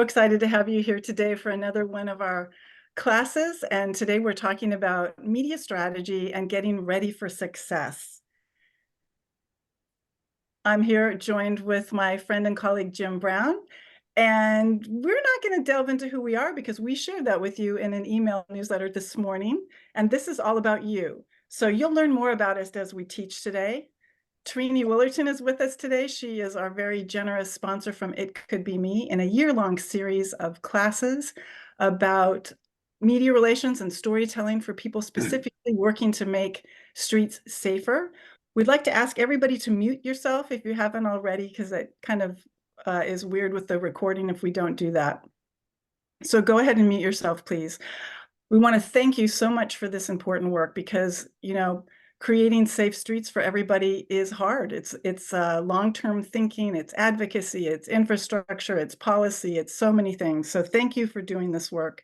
Excited to have you here today for another one of our classes. And today we're talking about media strategy and getting ready for success. I'm here joined with my friend and colleague, Jim Brown. And we're not going to delve into who we are because we shared that with you in an email newsletter this morning. And this is all about you. So you'll learn more about us as we teach today. Trini Willerton is with us today. She is our very generous sponsor from It Could Be Me in a year-long series of classes about media relations and storytelling for people specifically working to make streets safer. We'd like to ask everybody to mute yourself if you haven't already, because it kind of is weird with the recording if we don't do that. So go ahead and mute yourself, please. We want to thank you so much for this important work because, creating safe streets for everybody is hard. It's long-term thinking, it's advocacy, it's infrastructure, it's policy, it's so many things. So thank you for doing this work.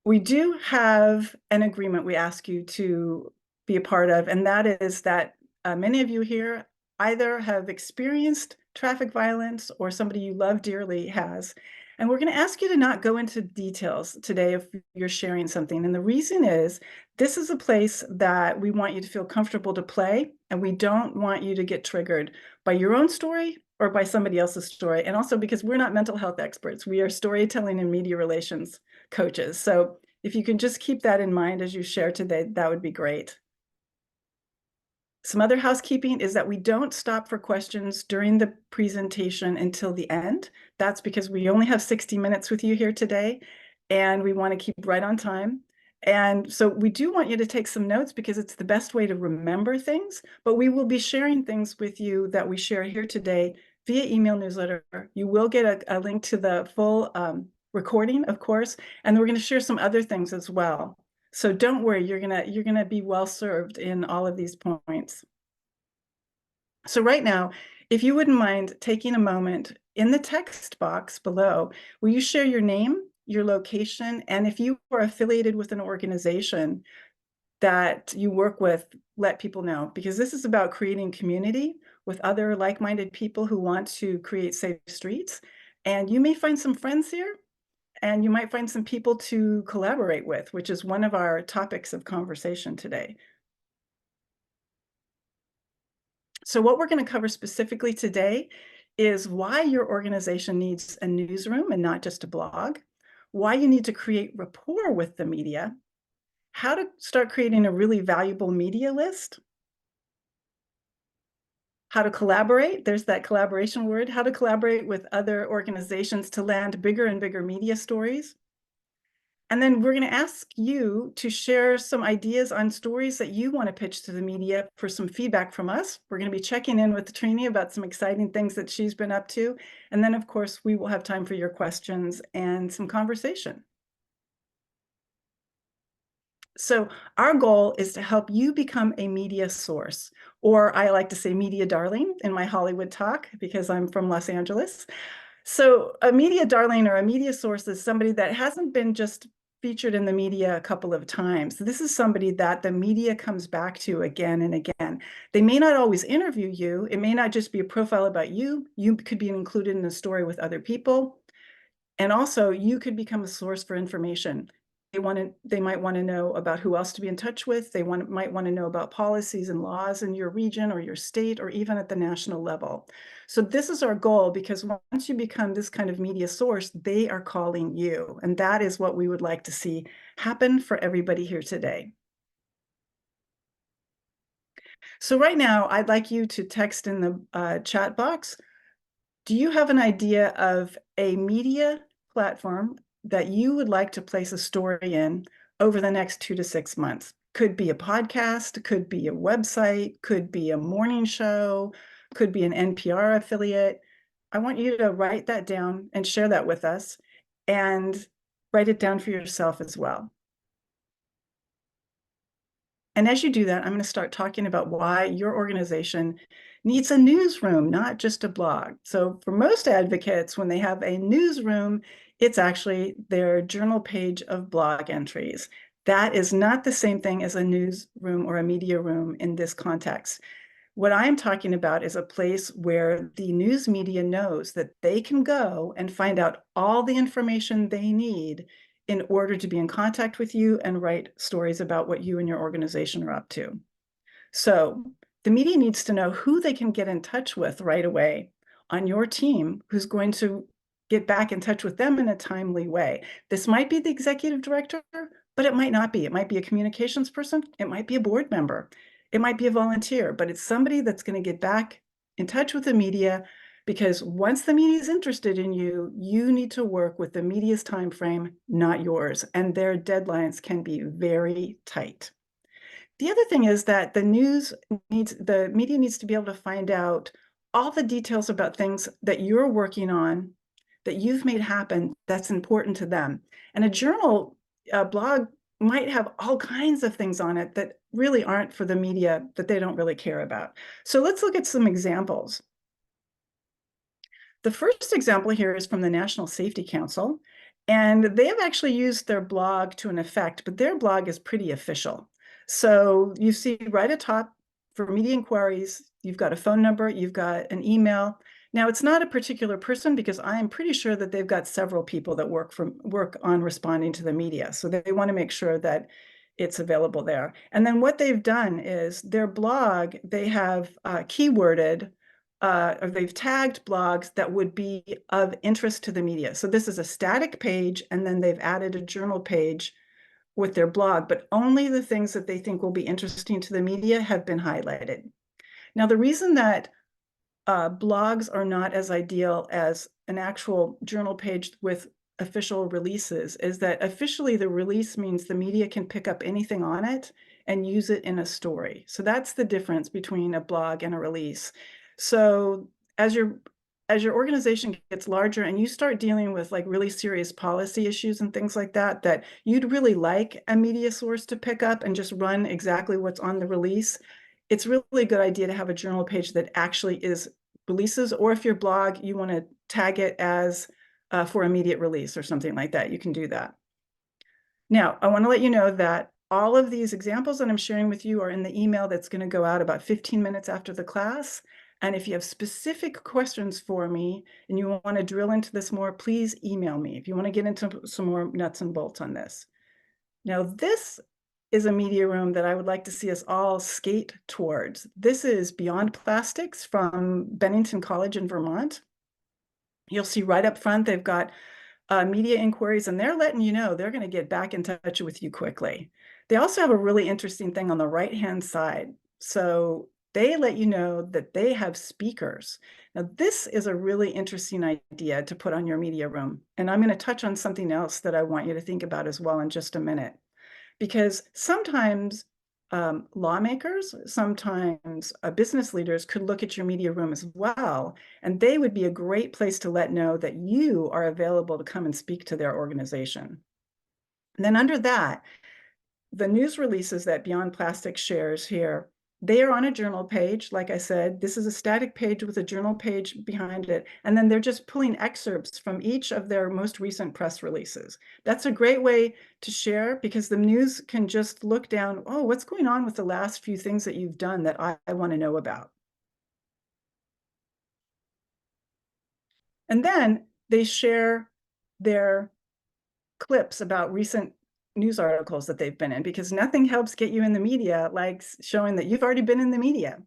We do have an agreement we ask you to be a part of, and that is that many of you here either have experienced traffic violence or somebody you love dearly has. And we're going to ask you to not go into details today if you're sharing something. And the reason is this is a place that we want you to feel comfortable to play, and we don't want you to get triggered by your own story or by somebody else's story. And also because we're not mental health experts, we are storytelling and media relations coaches. So if you can just keep that in mind as you share today, that would be great. Some other housekeeping is that we don't stop for questions during the presentation until the end. That's because we only have 60 minutes with you here today, and we want to keep right on time. And so we do want you to take some notes because it's the best way to remember things, but we will be sharing things with you that we share here today via email newsletter. You will get a link to the full recording, of course, and we're going to share some other things as well. So don't worry, you're gonna be well served in all of these points. So right now, if you wouldn't mind taking a moment in the text box below, will you share your name, your location, and if you are affiliated with an organization that you work with, let people know, because this is about creating community with other like-minded people who want to create safe streets. And you may find some friends here, and you might find some people to collaborate with, which is one of our topics of conversation today. So what we're going to cover specifically today is why your organization needs a newsroom and not just a blog, why you need to create rapport with the media, how to start creating a really valuable media list, how to collaborate, there's that collaboration word, how to collaborate with other organizations to land bigger and bigger media stories. And then we're going to ask you to share some ideas on stories that you want to pitch to the media for some feedback from us. We're going to be checking in with Trini about some exciting things that she's been up to. And then, of course, we will have time for your questions and some conversation. So our goal is to help you become a media source, or I like to say media darling in my Hollywood talk because I'm from Los Angeles. So a media darling or a media source is somebody that hasn't been just featured in the media a couple of times. This is somebody that the media comes back to again and again. They may not always interview you. It may not just be a profile about you. You could be included in a story with other people. And also you could become a source for information. They might want to know about who else to be in touch with. They might want to know about policies and laws in your region or your state or even at the national level. So this is our goal, because once you become this kind of media source, they are calling you. And that is what we would like to see happen for everybody here today. So right now, I'd like you to text in the chat box. Do you have an idea of a media platform that you would like to place a story in over the next 2 to 6 months? Could be a podcast, could be a website, could be a morning show, could be an NPR affiliate. I want you to write that down and share that with us, and write it down for yourself as well. And as you do that, I'm going to start talking about why your organization needs a newsroom, not just a blog. So for most advocates, when they have a newsroom, it's actually their journal page of blog entries. That is not the same thing as a newsroom or a media room in this context. What I'm talking about is a place where the news media knows that they can go and find out all the information they need in order to be in contact with you and write stories about what you and your organization are up to. So the media needs to know who they can get in touch with right away on your team who's going to get back in touch with them in a timely way. This might be the executive director, but it might not be. It might be a communications person. It might be a board member. It might be a volunteer, but it's somebody that's going to get back in touch with the media, because once the media is interested in you, you need to work with the media's time frame, not yours, and their deadlines can be very tight. The other thing is that the media needs to be able to find out all the details about things that you're working on, that you've made happen, that's important to them. And a blog might have all kinds of things on it that really aren't for the media, that they don't really care about. So let's look at some examples. The first example here is from the National Safety Council, and they have actually used their blog to an effect, but their blog is pretty official. So you see right atop, for media inquiries, you've got a phone number, you've got an email. Now, it's not a particular person, because I am pretty sure that they've got several people that work on responding to the media. So they want to make sure that it's available there. And then what they've done is their blog, they have keyworded, or they've tagged blogs that would be of interest to the media. So this is a static page, and then they've added a journal page with their blog, but only the things that they think will be interesting to the media have been highlighted. Now, the reason that blogs are not as ideal as an actual journal page with official releases is that officially the release means the media can pick up anything on it and use it in a story. So that's the difference between a blog and a release. So as your organization gets larger and you start dealing with like really serious policy issues and things like that, that you'd really like a media source to pick up and just run exactly what's on the release, it's really a good idea to have a journal page that actually is releases, or if your blog, you want to tag it as for immediate release or something like that, you can do that. Now, I want to let you know that all of these examples that I'm sharing with you are in the email that's going to go out about 15 minutes after the class. And if you have specific questions for me and you want to drill into this more, please email me if you want to get into some more nuts and bolts on this. Now, this is a media room that I would like to see us all skate towards. This is Beyond Plastics from Bennington College in Vermont. You'll see right up front, they've got media inquiries, and they're letting you know they're going to get back in touch with you quickly. They also have a really interesting thing on the right-hand side. So they let you know that they have speakers. Now, this is a really interesting idea to put on your media room. And I'm going to touch on something else that I want you to think about as well in just a minute. Because sometimes lawmakers, sometimes business leaders could look at your media room as well, and they would be a great place to let know that you are available to come and speak to their organization. And then under that, the news releases that Beyond Plastic shares here, they are on a journal page. Like I said, this is a static page with a journal page behind it. And then they're just pulling excerpts from each of their most recent press releases. That's a great way to share, because the news can just look down, oh, what's going on with the last few things that you've done that I want to know about. And then they share their clips about recent news articles that they've been in, because nothing helps get you in the media like showing that you've already been in the media,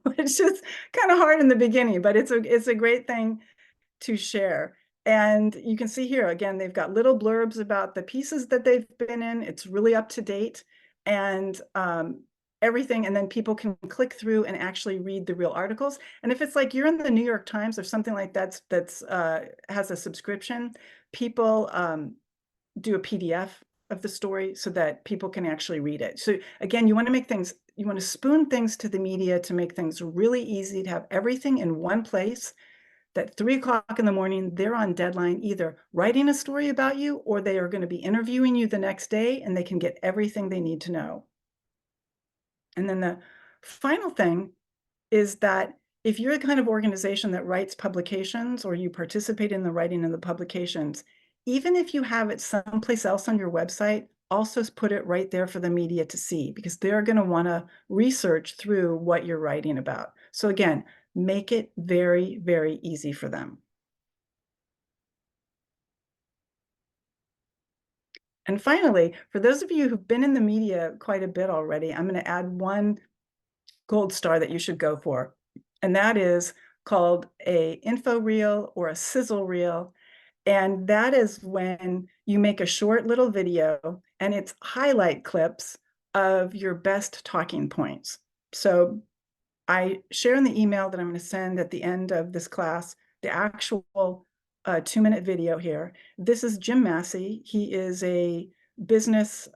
which is kind of hard in the beginning, but it's a great thing to share. And you can see here, again, they've got little blurbs about the pieces that they've been in. It's really up to date and everything. And then people can click through and actually read the real articles. And if it's like you're in the New York Times or something like that, that's has a subscription, people do a PDF of the story so that people can actually read it. So again, you want to spoon things to the media to make things really easy, to have everything in one place, that 3 o'clock in the morning, they're on deadline, either writing a story about you or they are going to be interviewing you the next day, and they can get everything they need to know. And then the final thing is that if you're the kind of organization that writes publications, or you participate in the writing of the publications, even if you have it someplace else on your website, also put it right there for the media to see, because they're going to want to research through what you're writing about. So again, make it very, very easy for them. And finally, for those of you who've been in the media quite a bit already, I'm going to add one gold star that you should go for. And that is called a info reel or a sizzle reel. And that is when you make a short little video and it's highlight clips of your best talking points. So I share in the email that I'm going to send at the end of this class the actual 2-minute video here. This is Jim Massey. He is a business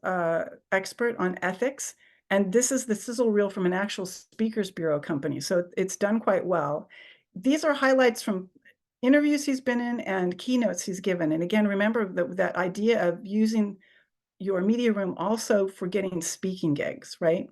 expert on ethics. And this is the sizzle reel from an actual Speakers Bureau company. So it's done quite well. These are highlights from interviews he's been in and keynotes he's given. And again, remember that idea of using your media room also for getting speaking gigs, right?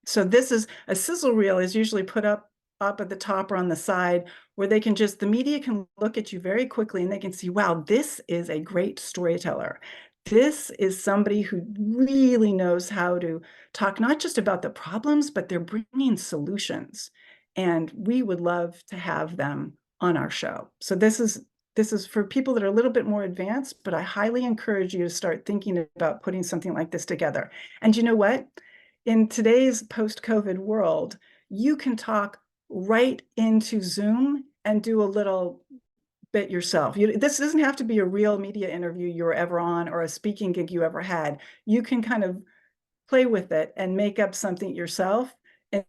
So this is a sizzle reel is usually put up at the top or on the side where they can the media can look at you very quickly and they can see, wow, this is a great storyteller. This is somebody who really knows how to talk not just about the problems, but they're bringing solutions. And we would love to have them on our show. So this is for people that are a little bit more advanced, but I highly encourage you to start thinking about putting something like this together. And you know what? In today's post-COVID world, you can talk right into Zoom and do a little bit yourself. This doesn't have to be a real media interview you were ever on or a speaking gig you ever had. You can kind of play with it and make up something yourself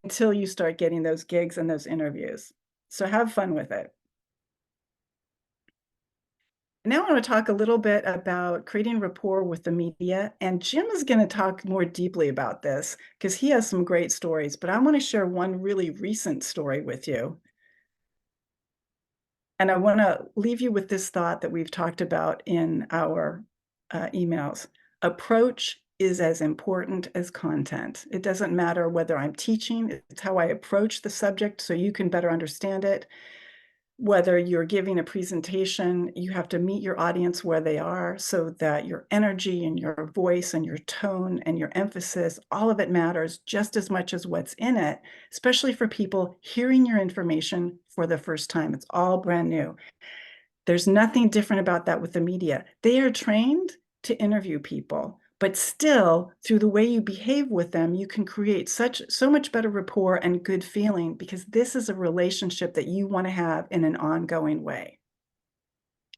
until you start getting those gigs and those interviews. So have fun with it. Now I want to talk a little bit about creating rapport with the media, and Jim is going to talk more deeply about this because he has some great stories, but I want to share one really recent story with you. And I want to leave you with this thought that we've talked about in our emails. Approach is as important as content. It doesn't matter whether I'm teaching, it's how I approach the subject so you can better understand it. Whether you're giving a presentation, you have to meet your audience where they are so that your energy and your voice and your tone and your emphasis, all of it matters just as much as what's in it, especially for people hearing your information for the first time. It's all brand new. There's nothing different about that with the media. They are trained to interview people, but still, through the way you behave with them, you can create so much better rapport and good feeling because this is a relationship that you want to have in an ongoing way.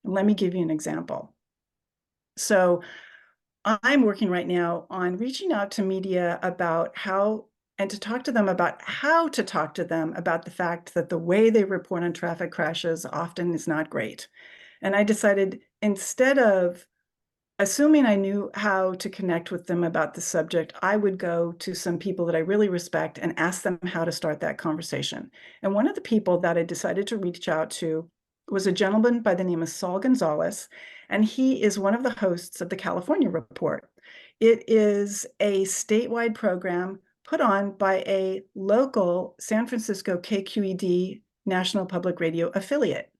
Let me give you an example. So I'm working right now on reaching out to media about to talk to them about how to talk to them about the fact that the way they report on traffic crashes often is not great. And I decided instead of assuming I knew how to connect with them about the subject, I would go to some people that I really respect and ask them how to start that conversation. And one of the people that I decided to reach out to was a gentleman by the name of Saul Gonzalez, and he is one of the hosts of the California Report. It is a statewide program put on by a local San Francisco KQED National Public Radio affiliate.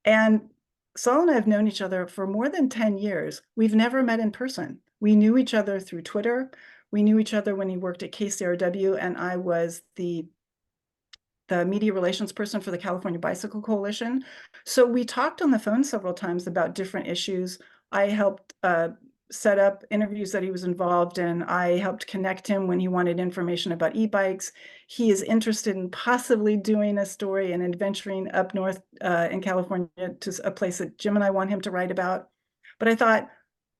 And Saul and I have known each other for more than 10 years. We've never met in person. We knew each other through Twitter. We knew each other when he worked at KCRW, and I was the media relations person for the California Bicycle Coalition. So we talked on the phone several times about different issues. I helped set up interviews that he was involved in. I helped connect him when he wanted information about e-bikes. He is interested in possibly doing a story and adventuring up north in California to a place that Jim and I want him to write about. But I thought,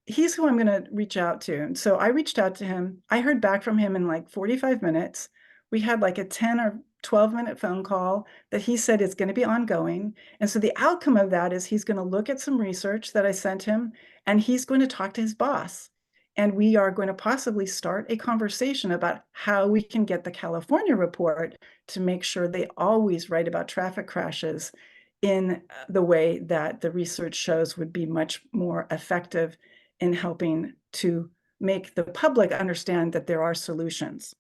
he's who I'm going to reach out to. And so I reached out to him. I heard back from him in like 45 minutes. We had like a 10 or 12-minute phone call that he said is going to be ongoing. And so the outcome of that is he's going to look at some research that I sent him, and he's going to talk to his boss. And we are going to possibly start a conversation about how we can get the California Report to make sure they always write about traffic crashes in the way that the research shows would be much more effective in helping to make the public understand that there are solutions.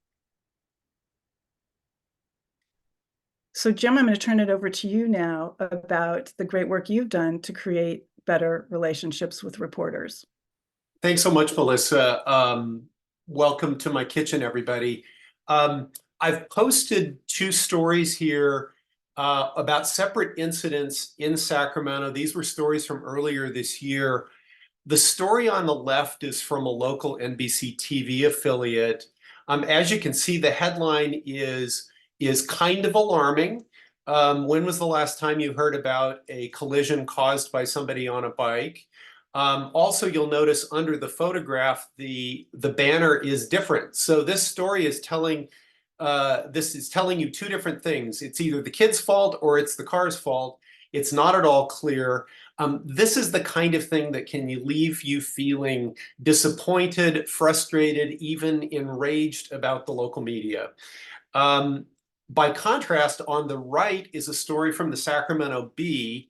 So Jim, I'm going to turn it over to you now about the great work you've done to create better relationships with reporters. Thanks so much, Melissa. Welcome to my kitchen, everybody. Um, I've posted two stories here about separate incidents in Sacramento. These were stories from earlier this year. The story on the left is from a local NBC TV affiliate. As you can see, the headline is kind of alarming. When was the last time you heard about a collision caused by somebody on a bike? Also, you'll notice under the photograph, the banner is different. So this story is telling you two different things. It's either the kid's fault or it's the car's fault. It's not at all clear. This is the kind of thing that can leave you feeling disappointed, frustrated, even enraged about the local media. By contrast, on the right is a story from the Sacramento Bee.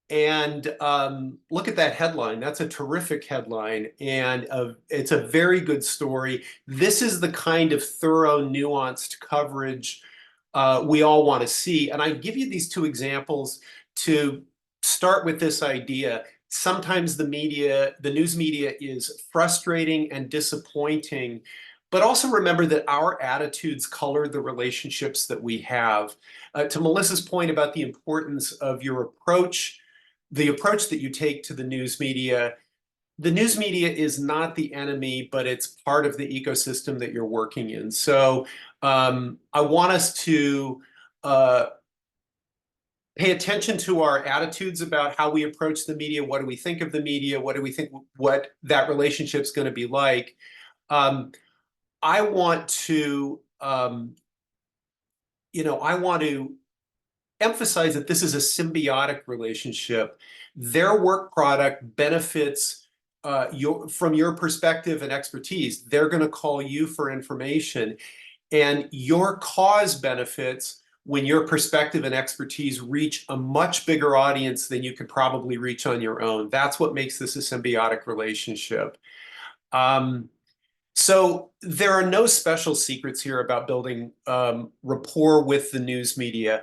And look at that headline. That's a terrific headline. And it's a very good story. This is the kind of thorough, nuanced coverage we all want to see. And I give you these two examples to start with this idea. Sometimes the news media is frustrating and disappointing, but also remember that our attitudes color the relationships that we have. To Melissa's point about the importance of your approach, the approach that you take to the news media is not the enemy, but it's part of the ecosystem that you're working in. So I want us to pay attention to our attitudes about how we approach the media. What do we think of the media? What do we think what that relationship's going to be like? I want to, I want to emphasize that this is a symbiotic relationship. Their work product benefits from your perspective and expertise. They're going to call you for information, and your cause benefits when your perspective and expertise reach a much bigger audience than you could probably reach on your own. That's what makes this a symbiotic relationship. So there are no special secrets here about building rapport with the news media.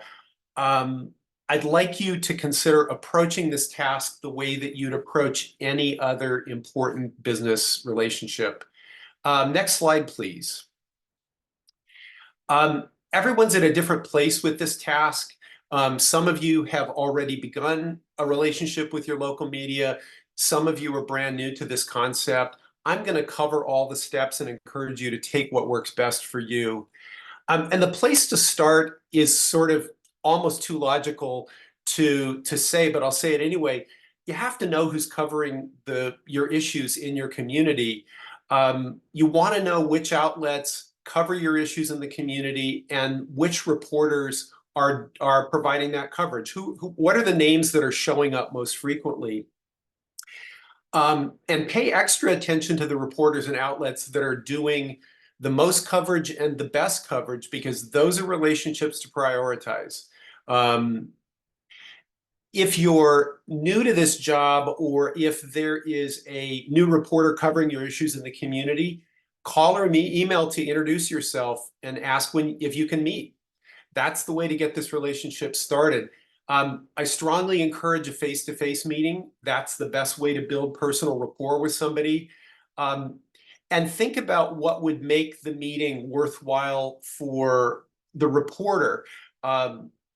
I'd like you to consider approaching this task the way that you'd approach any other important business relationship. Next slide, please. Everyone's at a different place with this task. Some of you have already begun a relationship with your local media. Some of you are brand new to this concept. I'm going to cover all the steps and encourage you to take what works best for you. And the place to start is sort of almost too logical to say, but I'll say it anyway. You have to know who's covering your issues in your community. You want to know which outlets cover your issues in the community and which reporters are providing that coverage. What are the names that are showing up most frequently? And pay extra attention to the reporters and outlets that are doing the most coverage and the best coverage, because those are relationships to prioritize. If you're new to this job, or if there is a new reporter covering your issues in the community, call or email to introduce yourself and ask if you can meet. That's the way to get this relationship started. I strongly encourage a face-to-face meeting. That's the best way to build personal rapport with somebody. And think about what would make the meeting worthwhile for the reporter.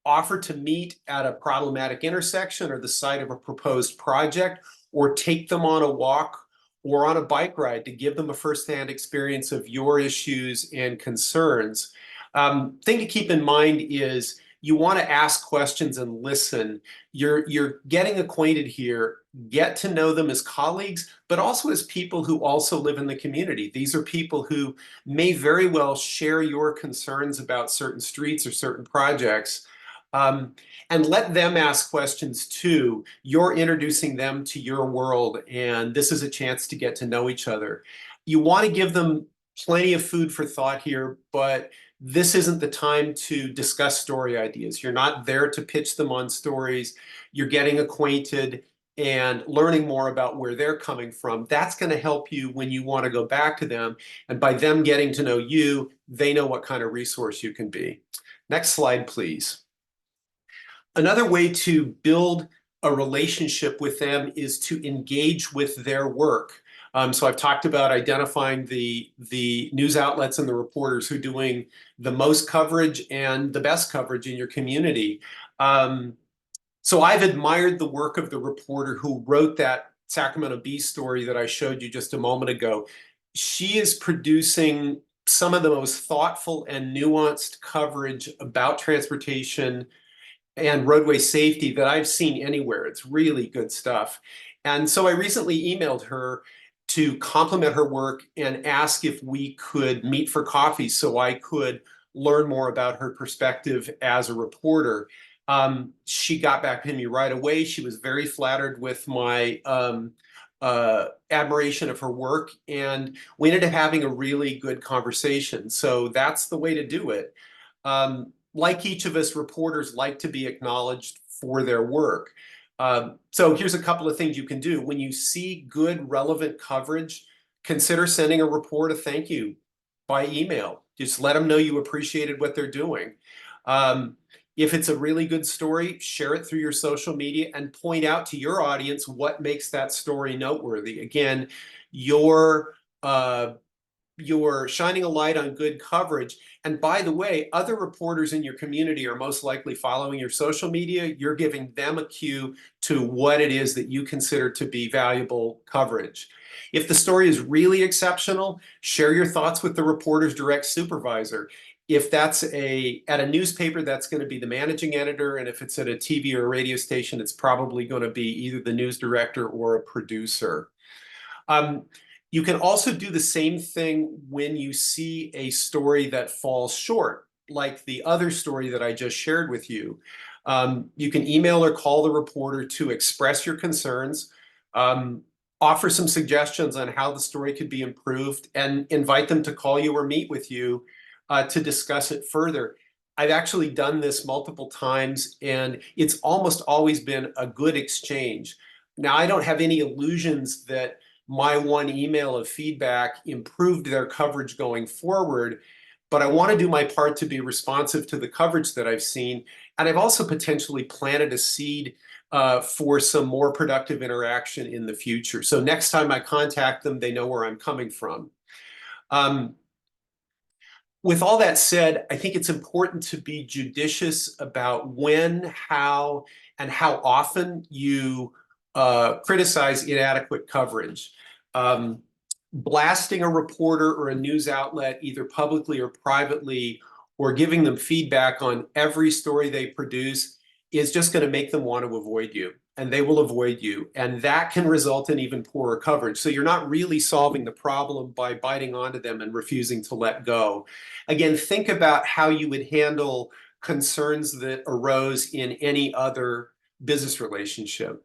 Offer to meet at a problematic intersection or the site of a proposed project, or take them on a walk or on a bike ride to give them a firsthand experience of your issues and concerns. Thing to keep in mind is you want to ask questions and listen. You're getting acquainted here. Get to know them as colleagues, but also as people who also live in the community. These are people who may very well share your concerns about certain streets or certain projects. And let them ask questions too. You're introducing them to your world, and this is a chance to get to know each other. You want to give them plenty of food for thought here, but this isn't the time to discuss story ideas. You're not there to pitch them on stories. You're getting acquainted and learning more about where they're coming from. That's going to help you when you want to go back to them. And by them getting to know you, they know what kind of resource you can be. Next slide, please. Another way to build a relationship with them is to engage with their work. So I've talked about identifying the news outlets and the reporters who are doing the most coverage and the best coverage in your community. So I've admired the work of the reporter who wrote that Sacramento Bee story that I showed you just a moment ago. She is producing some of the most thoughtful and nuanced coverage about transportation and roadway safety that I've seen anywhere. It's really good stuff. And so I recently emailed her to compliment her work and ask if we could meet for coffee so I could learn more about her perspective as a reporter. She got back to me right away. She was very flattered with my admiration of her work, and we ended up having a really good conversation. So that's the way to do it. Like each of us, reporters like to be acknowledged for their work. So here's a couple of things you can do. When you see good, relevant coverage, consider sending a report a thank you by email. Just let them know you appreciated what they're doing. If it's a really good story, share it through your social media and point out to your audience what makes that story noteworthy. Again, you're shining a light on good coverage. And by the way, other reporters in your community are most likely following your social media. You're giving them a cue to what it is that you consider to be valuable coverage. If the story is really exceptional, share your thoughts with the reporter's direct supervisor. If that's at a newspaper, that's going to be the managing editor. And if it's at a TV or a radio station, it's probably going to be either the news director or a producer. You can also do the same thing when you see a story that falls short, like the other story that I just shared with you. You can email or call the reporter to express your concerns, offer some suggestions on how the story could be improved, and invite them to call you or meet with you to discuss it further. I've actually done this multiple times, and it's almost always been a good exchange. Now, I don't have any illusions that my one email of feedback improved their coverage going forward, but I want to do my part to be responsive to the coverage that I've seen. And I've also potentially planted a seed for some more productive interaction in the future. So next time I contact them, they know where I'm coming from. With all that said, I think it's important to be judicious about when, how, and how often you criticize inadequate coverage. Blasting a reporter or a news outlet, either publicly or privately, or giving them feedback on every story they produce is just going to make them want to avoid you, and they will avoid you. And that can result in even poorer coverage. So you're not really solving the problem by biting onto them and refusing to let go. Again, think about how you would handle concerns that arose in any other business relationship.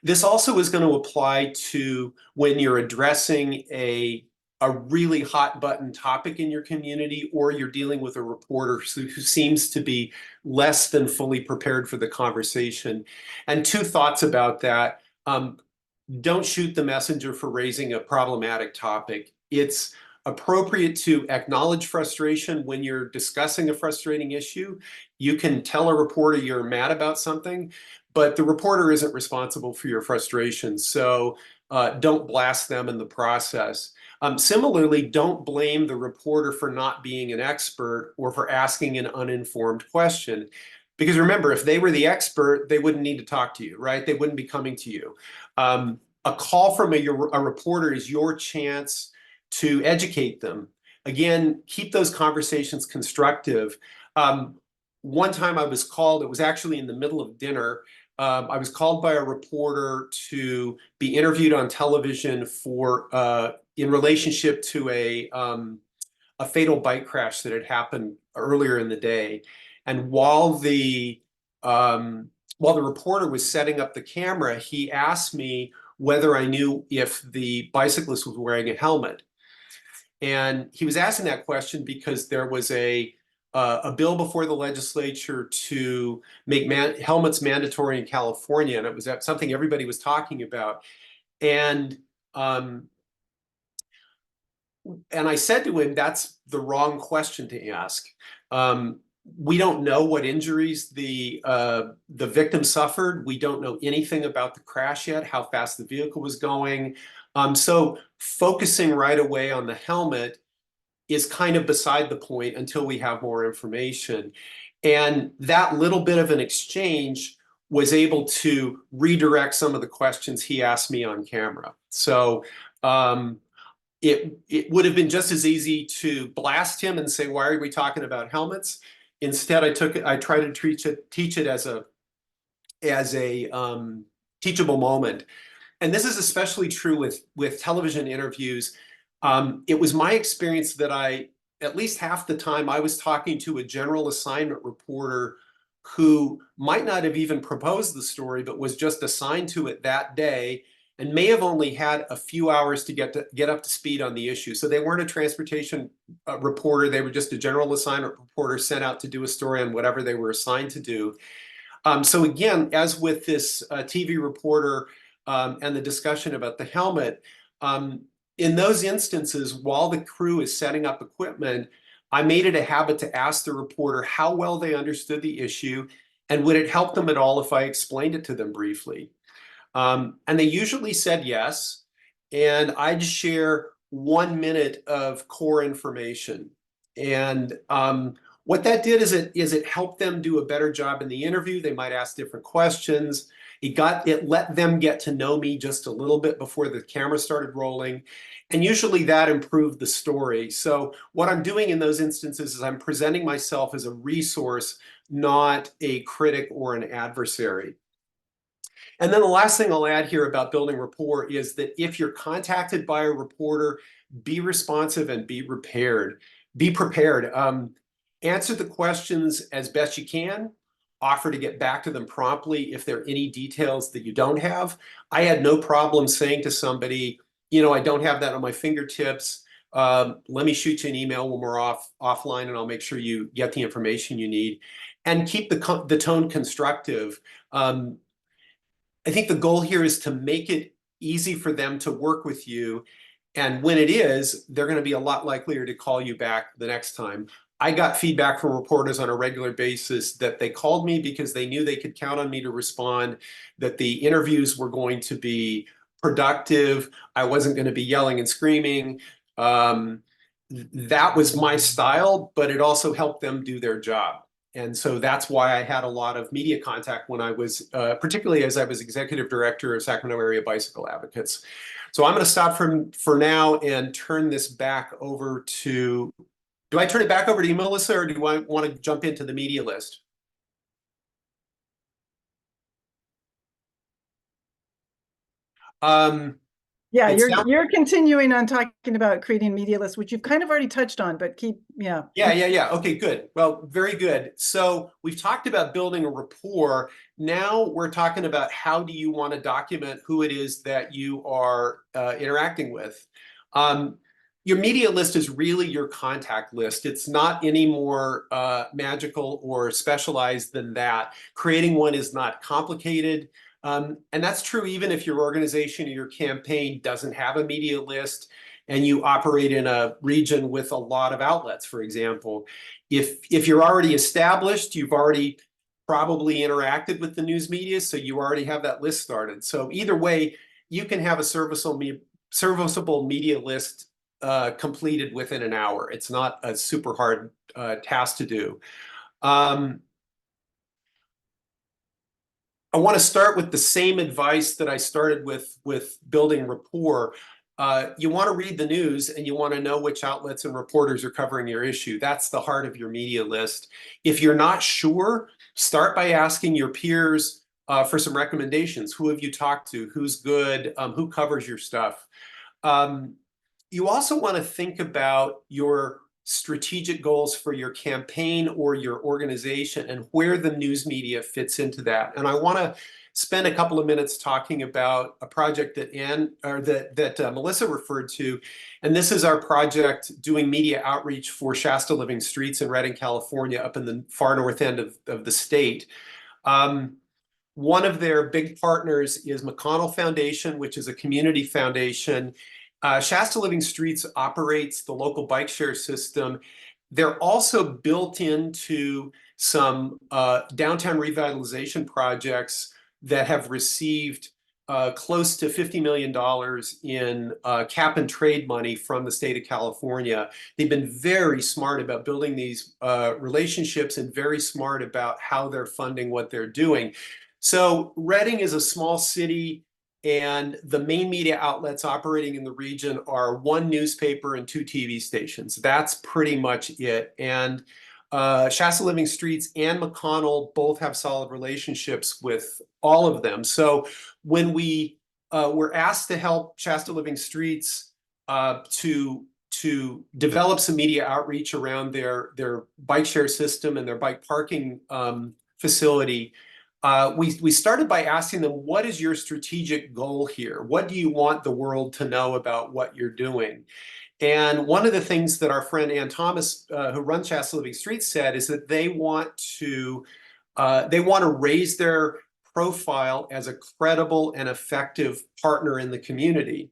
This also is going to apply to when you're addressing a really hot button topic in your community, or you're dealing with a reporter who seems to be less than fully prepared for the conversation. And two thoughts about that. Don't shoot the messenger for raising a problematic topic. It's appropriate to acknowledge frustration when you're discussing a frustrating issue. You can tell a reporter you're mad about something, but the reporter isn't responsible for your frustration. So don't blast them in the process. Similarly, don't blame the reporter for not being an expert or for asking an uninformed question. Because remember, if they were the expert, they wouldn't need to talk to you, right? They wouldn't be coming to you. A call from a reporter is your chance to educate them. Again, keep those conversations constructive. One time I was called, it was actually in the middle of dinner. I was called by a reporter to be interviewed on television for in relationship to a fatal bike crash that had happened earlier in the day. And while the reporter was setting up the camera, he asked me whether I knew if the bicyclist was wearing a helmet. And he was asking that question because there was a bill before the legislature to make helmets mandatory in California, and it was something everybody was talking about. And I said to him, that's the wrong question to ask. We don't know what injuries the victim suffered. We don't know anything about the crash yet, how fast the vehicle was going. So focusing right away on the helmet is kind of beside the point until we have more information. And that little bit of an exchange was able to redirect some of the questions he asked me on camera. So it would have been just as easy to blast him and say, "Why are we talking about helmets?" Instead, I tried to teach it as a teachable moment. And this is especially true with television interviews. It was my experience that at least half the time, I was talking to a general assignment reporter who might not have even proposed the story, but was just assigned to it that day and may have only had a few hours to get up to speed on the issue. So they weren't a transportation reporter. They were just a general assignment reporter sent out to do a story on whatever they were assigned to do. So again, as with this TV reporter and the discussion about the helmet, in those instances, while the crew is setting up equipment, I made it a habit to ask the reporter how well they understood the issue and would it help them at all if I explained it to them briefly. And they usually said yes. And I'd share 1 minute of core information. And what that did is it helped them do a better job in the interview. They might ask different questions. It let them get to know me just a little bit before the camera started rolling. And usually that improved the story. So what I'm doing in those instances is I'm presenting myself as a resource, not a critic or an adversary. And then the last thing I'll add here about building rapport is that if you're contacted by a reporter, be responsive and be prepared. Be prepared. Answer the questions as best you can. Offer to get back to them promptly if there are any details that you don't have. I had no problem saying to somebody, I don't have that on my fingertips. Let me shoot you an email when we're offline, and I'll make sure you get the information you need. And keep the tone constructive. I think the goal here is to make it easy for them to work with you. And when it is, they're going to be a lot likelier to call you back the next time. I got feedback from reporters on a regular basis that they called me because they knew they could count on me to respond, that the interviews were going to be productive. I wasn't going to be yelling and screaming. That was my style, but it also helped them do their job. And so that's why I had a lot of media contact when I was, particularly as I was executive director of Sacramento Area Bicycle Advocates. So I'm going to stop for now and turn this back over to, do I turn it back over to you, Melissa, or do I want to jump into the media list? Yeah, It sounds you're continuing on talking about creating media lists, which you've kind of already touched on, but yeah. Yeah. Okay, good. Well, very good. So we've talked about building a rapport. Now we're talking about how do you want to document who it is that you are interacting with. Your media list is really your contact list. It's not any more magical or specialized than that. Creating one is not complicated. And that's true even if your organization or your campaign doesn't have a media list and you operate in a region with a lot of outlets, for example. If you're already established, you've already probably interacted with the news media, so you already have that list started. So either way, you can have a serviceable media list completed within an hour. It's not a super hard task to do. I want to start with the same advice that I started with building rapport. You want to read the news and you want to know which outlets and reporters are covering your issue. That's the heart of your media list. If you're not sure, start by asking your peers for some recommendations. Who have you talked to? Who's good? Who covers your stuff? You also want to think about your strategic goals for your campaign or your organization and where the news media fits into that. And I want to spend a couple of minutes talking about a project that Melissa referred to. And this is our project doing media outreach for Shasta Living Streets in Redding, California, up in the far north end of the state. One of their big partners is McConnell Foundation, which is a community foundation. Shasta Living Streets operates the local bike share system, They're also built into some downtown revitalization projects that have received close to $50 million in cap and trade money from the state of California. They've been very smart about building these relationships and very smart about how they're funding what they're doing. So Reading is a small city, and the main media outlets operating in the region are one newspaper and two TV stations. That's pretty much it. And Shasta Living Streets and McConnell both have solid relationships with all of them. So when we were asked to help Shasta Living Streets to develop some media outreach around their bike share system and their bike parking facility, we started by asking them, what is your strategic goal here? What do you want the world to know about what you're doing? And one of the things that our friend Ann Thomas, who runs Shasta Living Streets, said is that they want to raise their profile as a credible and effective partner in the community.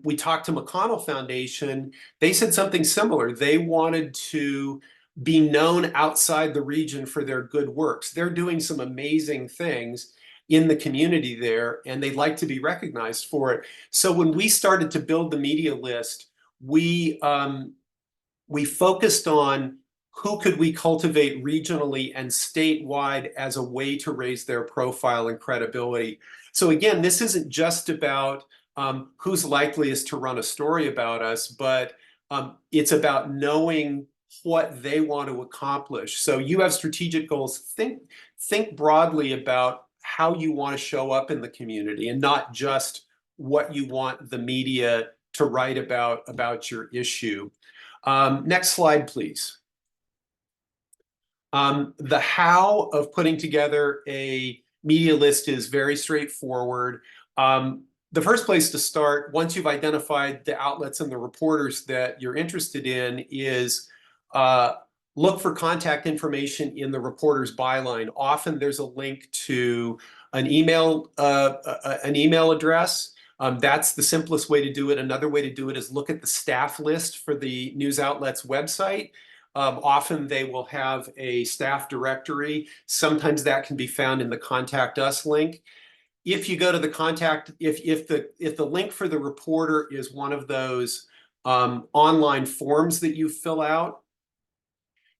We talked to McConnell Foundation. They said something similar. They wanted to be known outside the region for their good works. They're doing some amazing things in the community there, and they'd like to be recognized for it. So when we started to build the media list, we focused on who could we cultivate regionally and statewide as a way to raise their profile and credibility. So again, this isn't just about who's likeliest to run a story about us, but it's about knowing what they want to accomplish. So you have strategic goals. Think broadly about how you want to show up in the community and not just what you want the media to write about your issue. Next slide, please. The how of putting together a media list is very straightforward. The first place to start, once you've identified the outlets and the reporters that you're interested in, is look for contact information in the reporter's byline. Often there's a link to an email address. That's the simplest way to do it. Another way to do it is look at the staff list for the news outlet's website. Often they will have a staff directory. Sometimes that can be found in the Contact Us link. If you go to the contact, if the link for the reporter is one of those online forms that you fill out,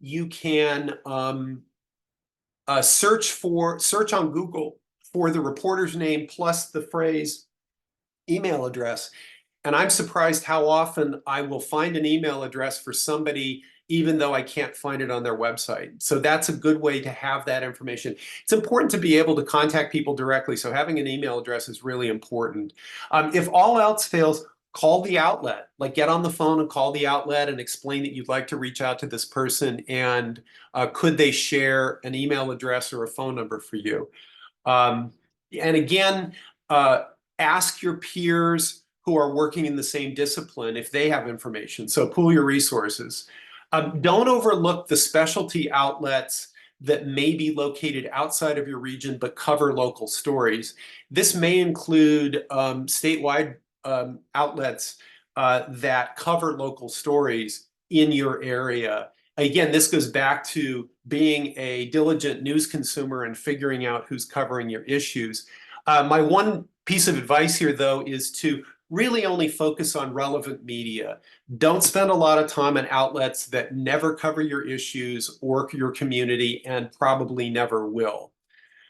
you can search on Google for the reporter's name plus the phrase email address. And I'm surprised how often I will find an email address for somebody even though I can't find it on their website. So that's a good way to have that information. It's important to be able to contact people directly, so having an email address is really important. If all else fails, call the outlet. Like, get on the phone and call the outlet and explain that you'd like to reach out to this person, and could they share an email address or a phone number for you. And again, ask your peers who are working in the same discipline if they have information. So pool your resources. Don't overlook the specialty outlets that may be located outside of your region but cover local stories. This may include statewide outlets that cover local stories in your area. Again, this goes back to being a diligent news consumer and figuring out who's covering your issues. My one piece of advice here, though, is to really only focus on relevant media. Don't spend a lot of time on outlets that never cover your issues or your community and probably never will.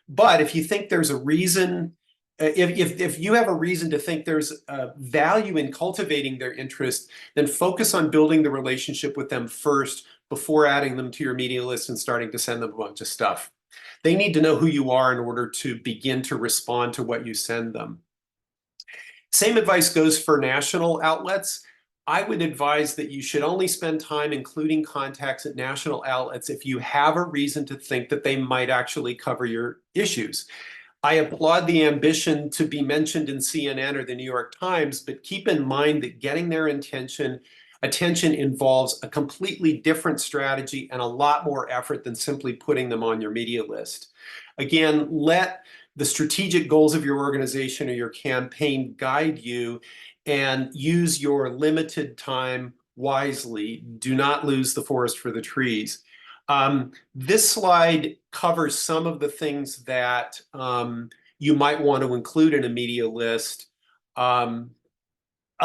But if you think there's a reason, if you have a reason to think there's value in cultivating their interest, then focus on building the relationship with them first before adding them to your media list and starting to send them a bunch of stuff. They need to know who you are in order to begin to respond to what you send them. Same advice goes for national outlets. I would advise that you should only spend time including contacts at national outlets if you have a reason to think that they might actually cover your issues. I applaud the ambition to be mentioned in CNN or the New York Times, but keep in mind that getting their attention involves a completely different strategy and a lot more effort than simply putting them on your media list. Again, let the strategic goals of your organization or your campaign guide you, and use your limited time wisely. Do not lose the forest for the trees. This slide covers some of the things that you might want to include in a media list. I'll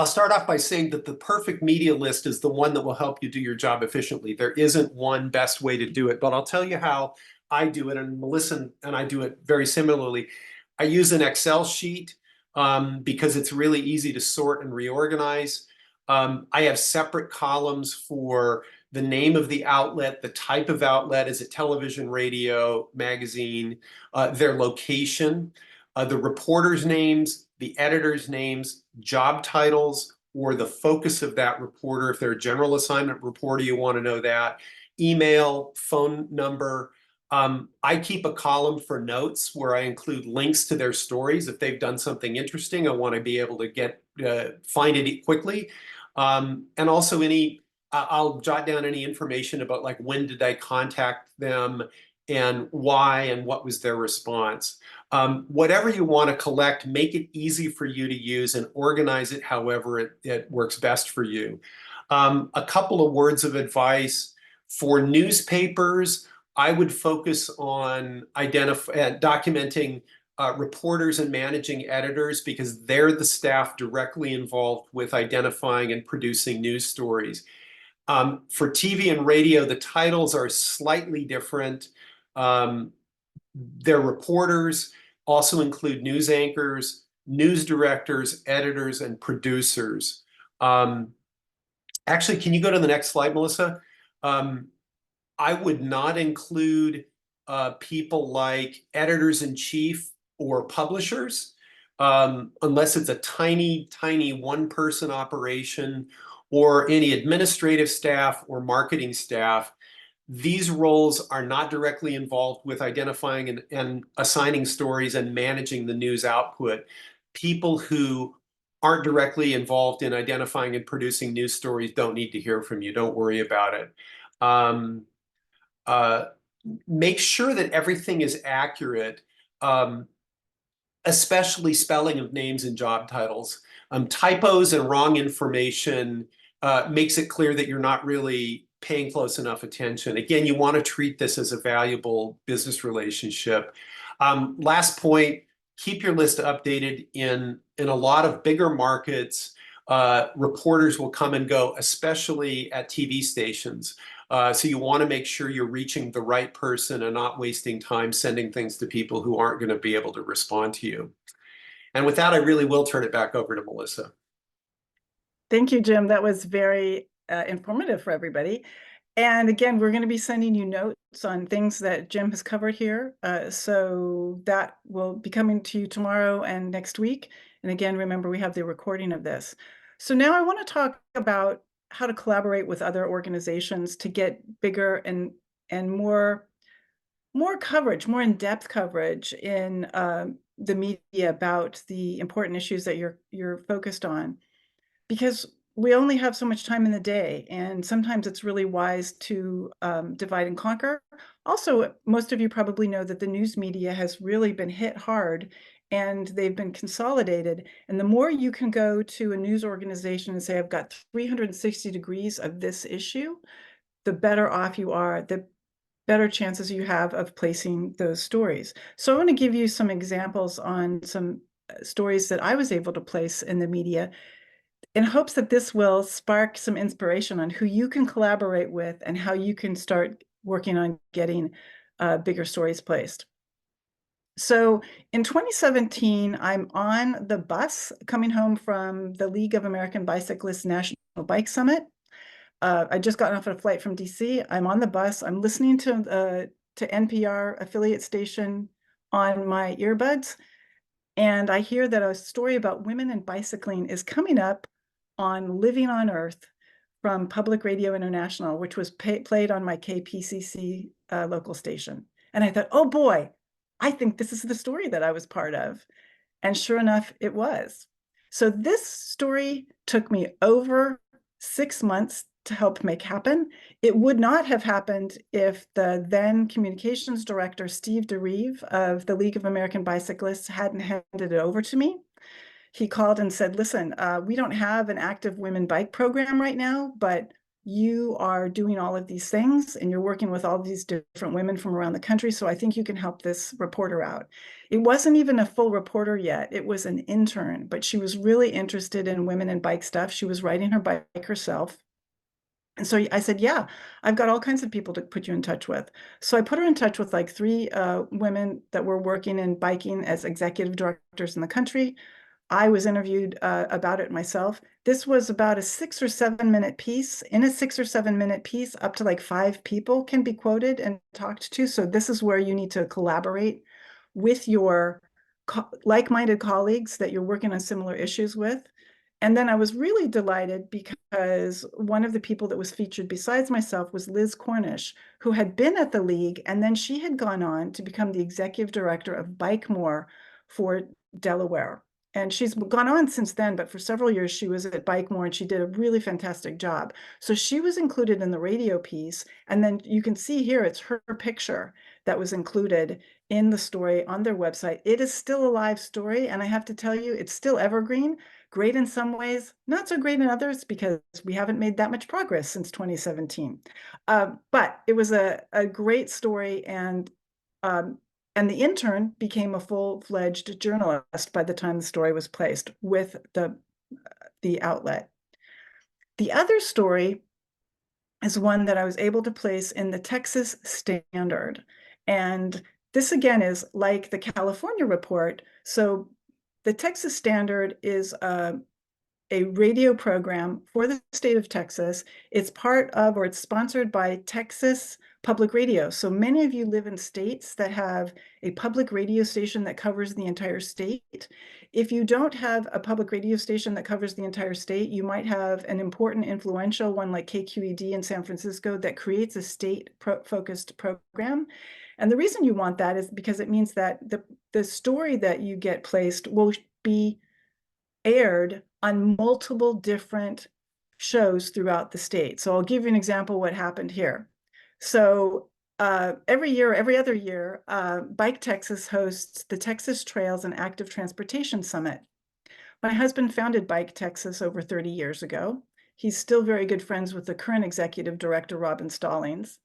start off by saying that the perfect media list is the one that will help you do your job efficiently. There isn't one best way to do it, but I'll tell you how I do it, and Melissa and I do it very similarly. I use an Excel sheet because it's really easy to sort and reorganize. I have separate columns for the name of the outlet, the type of outlet, is it television, radio, magazine, their location, the reporters' names, the editors' names, job titles, or the focus of that reporter. If they're a general assignment reporter, you want to know that. Email, phone number. I keep a column for notes where I include links to their stories. If they've done something interesting, I want to be able to find it quickly. And also I'll jot down any information about like when did I contact them and why and what was their response. Whatever you want to collect, make it easy for you to use and organize it however it works best for you. A couple of words of advice for newspapers. I would focus on documenting reporters and managing editors because they're the staff directly involved with identifying and producing news stories. For TV and radio, the titles are slightly different. Their reporters also include news anchors, news directors, editors, and producers. Actually, can you go to the next slide, Melissa? I would not include people like editors-in-chief or publishers unless it's a tiny, tiny one-person operation or any administrative staff or marketing staff. These roles are not directly involved with identifying and assigning stories and managing the news output. People who aren't directly involved in identifying and producing news stories don't need to hear from you. Don't worry about it. Make sure that everything is accurate, especially spelling of names and job titles. Typos and wrong information makes it clear that you're not really paying close enough attention. Again, you want to treat this as a valuable business relationship. Last point, keep your list updated. In a lot of bigger markets, reporters will come and go, especially at TV stations. So you want to make sure you're reaching the right person and not wasting time sending things to people who aren't going to be able to respond to you. And with that, I really will turn it back over to Melissa. Thank you, Jim. That was very informative for everybody. And again, we're going to be sending you notes on things that Jim has covered here. So that will be coming to you tomorrow and next week. And again, remember, we have the recording of this. So now I want to talk about how to collaborate with other organizations to get bigger and more coverage, more in-depth coverage in the media about the important issues that you're focused on. Because we only have so much time in the day, and sometimes it's really wise to divide and conquer. Also, most of you probably know that the news media has really been hit hard and they've been consolidated. And the more you can go to a news organization and say, I've got 360 degrees of this issue, the better off you are, the better chances you have of placing those stories. So I want to give you some examples on some stories that I was able to place in the media in hopes that this will spark some inspiration on who you can collaborate with and how you can start working on getting bigger stories placed. So in 2017, I'm on the bus coming home from the League of American Bicyclists National Bike Summit. I just got off a flight from DC. I'm on the bus. I'm listening to NPR affiliate station on my earbuds. And I hear that a story about women and bicycling is coming up on Living on Earth from Public Radio International, which was played on my KPCC local station. And I thought, oh boy, I think this is the story that I was part of. And sure enough, it was. So this story took me over 6 months to help make happen. It would not have happened if the then communications director, Steve DeRive of the League of American Bicyclists, hadn't handed it over to me. he called and said, listen, we don't have an active women bike program right now, but you are doing all of these things and you're working with all these different women from around the country. So I think you can help this reporter out. It wasn't even a full reporter yet. It was an intern, but she was really interested in women and bike stuff. She was riding her bike herself. And so I said, yeah, I've got all kinds of people to put you in touch with. So I put her in touch with like 3 women that were working in biking as executive directors in the country. I was interviewed about it myself. This was about a 6 or 7 minute piece. In a 6 or 7 minute piece, up to like 5 people can be quoted and talked to. So this is where you need to collaborate with your like-minded colleagues that you're working on similar issues with. And then I was really delighted because one of the people that was featured besides myself was Liz Cornish, who had been at the league, and then she had gone on to become the executive director of Bike More for Delaware. And she's gone on since then, but for several years she was at Bike More and she did a really fantastic job. So she was included in the radio piece. And then you can see here, it's her picture that was included in the story on their website. It is still a live story. And I have to tell you, it's still evergreen. Great in some ways, not so great in others because we haven't made that much progress since 2017. But it was a great story, and the intern became a full-fledged journalist by the time the story was placed with the outlet. The other story is one that I was able to place in the Texas Standard. And this again is like the California report. So the Texas Standard is a radio program for the state of Texas. It's part of, or it's sponsored by Texas Public Radio. So many of you live in states that have a public radio station that covers the entire state. If you don't have a public radio station that covers the entire state, you might have an important, influential one like KQED in San Francisco that creates a state-focused program. And the reason you want that is because it means that the story that you get placed will be aired on multiple different shows throughout the state. So I'll give you an example of what happened here. So every year, every other year, Bike Texas hosts the Texas Trails and Active Transportation Summit. My husband founded Bike Texas over 30 years ago. He's still very good friends with the current executive director, Robin Stallings.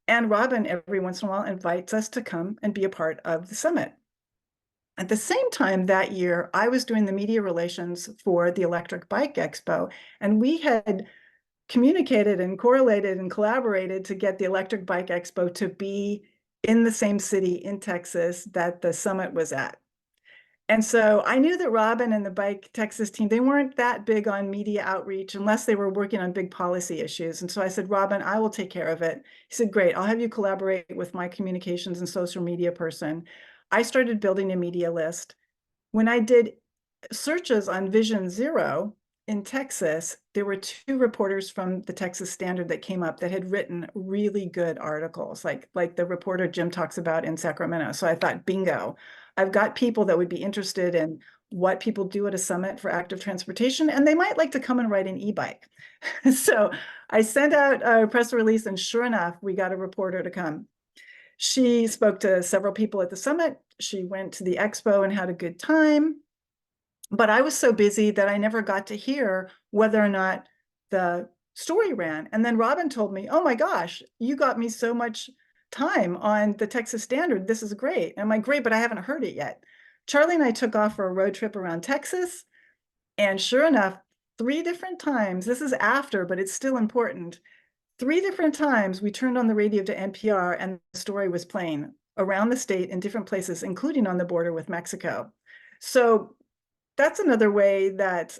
And Robin, every once in a while, invites us to come and be a part of the summit. At the same time that year, I was doing the media relations for the Electric Bike Expo, and we had communicated and correlated and collaborated to get the Electric Bike Expo to be in the same city in Texas that the summit was at. And so I knew that Robin and the Bike Texas team, they weren't that big on media outreach unless they were working on big policy issues. And so I said, Robin, I will take care of it. He said, great, I'll have you collaborate with my communications and social media person. I started building a media list. When I did searches on Vision Zero in Texas, there were 2 reporters from the Texas Standard that came up that had written really good articles, like the reporter Jim talks about in Sacramento. So I thought, bingo, I've got people that would be interested in what people do at a summit for active transportation, and they might like to come and ride an e-bike. So I sent out a press release, and sure enough, we got a reporter to come. She spoke to several people at the summit. She went to the expo and had a good time. But I was so busy that I never got to hear whether or not the story ran. And then Robin told me, oh my gosh, you got me so much time on the Texas Standard. This is great. And I'm like, great, but I haven't heard it yet. Charlie and I took off for a road trip around Texas. And sure enough, 3 different times, this is after, but it's still important. 3 different times we turned on the radio to NPR and the story was playing around the state in different places, including on the border with Mexico. So that's another way that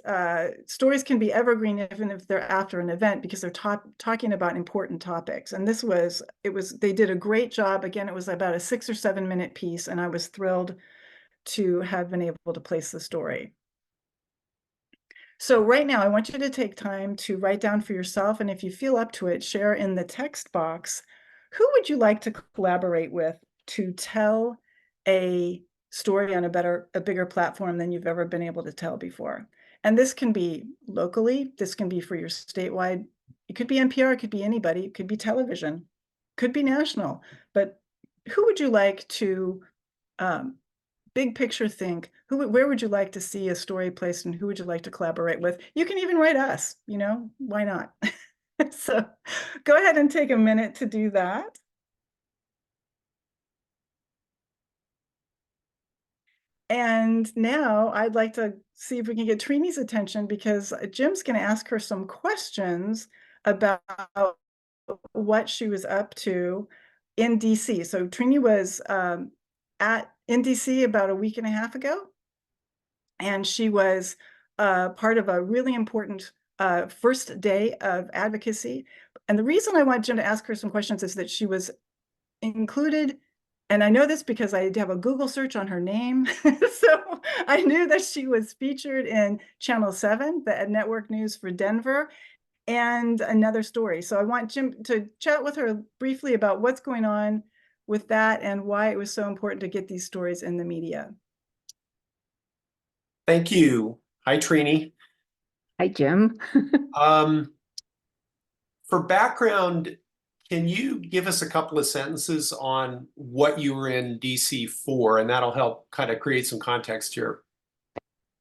stories can be evergreen even if they're after an event, because they're talking about important topics. And they did a great job. Again, it was about a 6 or 7 minute piece, and I was thrilled to have been able to place the story. So right now, I want you to take time to write down for yourself, and if you feel up to it, share in the text box, who would you like to collaborate with to tell a story on a bigger platform than you've ever been able to tell before? And this can be locally, this can be for your statewide, it could be NPR, it could be anybody, it could be television, could be national, but who would you like to big picture think, where would you like to see a story placed and who would you like to collaborate with? You can even write us, why not? So go ahead and take a minute to do that. And now I'd like to see if we can get Trini's attention because Jim's going to ask her some questions about what she was up to in DC. So Trini was in DC about a week and a half ago, and she was part of a really important first day of advocacy. And the reason I want Jim to ask her some questions is that she was included, and I know this because I have a Google search on her name. So I knew that she was featured in Channel 7, the network news for Denver, and another story. So I want Jim to chat with her briefly about what's going on with that and why it was so important to get these stories in the media. Thank you. Hi, Trini. Hi, Jim. For background, can you give us a couple of sentences on what you were in DC for? And that'll help kind of create some context here.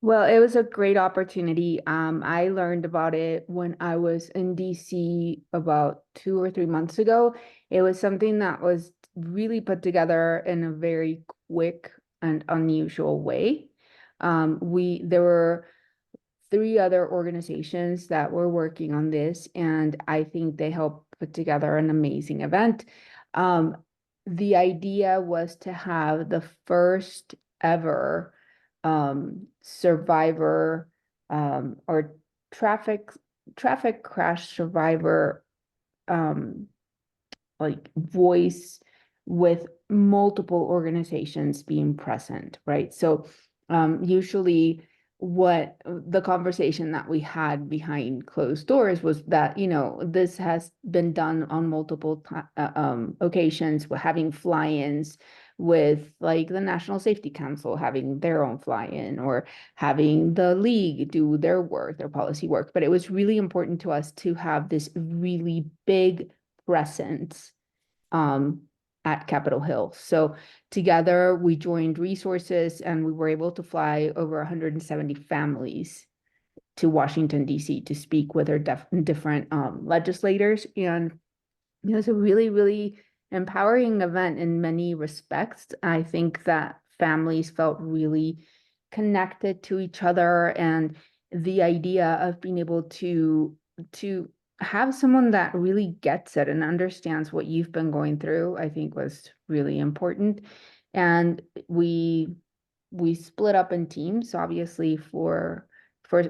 Well, it was a great opportunity. I learned about it when I was in DC about 2 or 3 months ago. It was something that was really put together in a very quick and unusual way. There were 3 other organizations that were working on this, and I think they helped put together an amazing event. The idea was to have the first ever survivor or traffic crash survivor like voice with multiple organizations being present, right? So usually what the conversation that we had behind closed doors was that, this has been done on multiple occasions, with having fly-ins with like the National Safety Council having their own fly-in, or having the league do their work, their policy work. But it was really important to us to have this really big presence at Capitol Hill. So together we joined resources and we were able to fly over 170 families to Washington, D.C. to speak with our different legislators. And it was a really, really empowering event in many respects. I think that families felt really connected to each other, and the idea of being able to have someone that really gets it and understands what you've been going through, I think was really important. And we split up in teams, obviously, for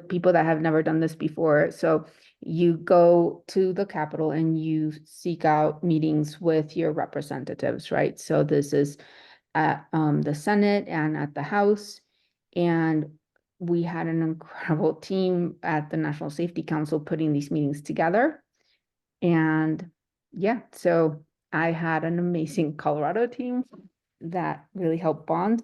people that have never done this before. So you go to the Capitol and you seek out meetings with your representatives, right? So this is at the Senate and at the House. And we had an incredible team at the National Safety Council putting these meetings together. And yeah, so I had an amazing Colorado team that really helped bond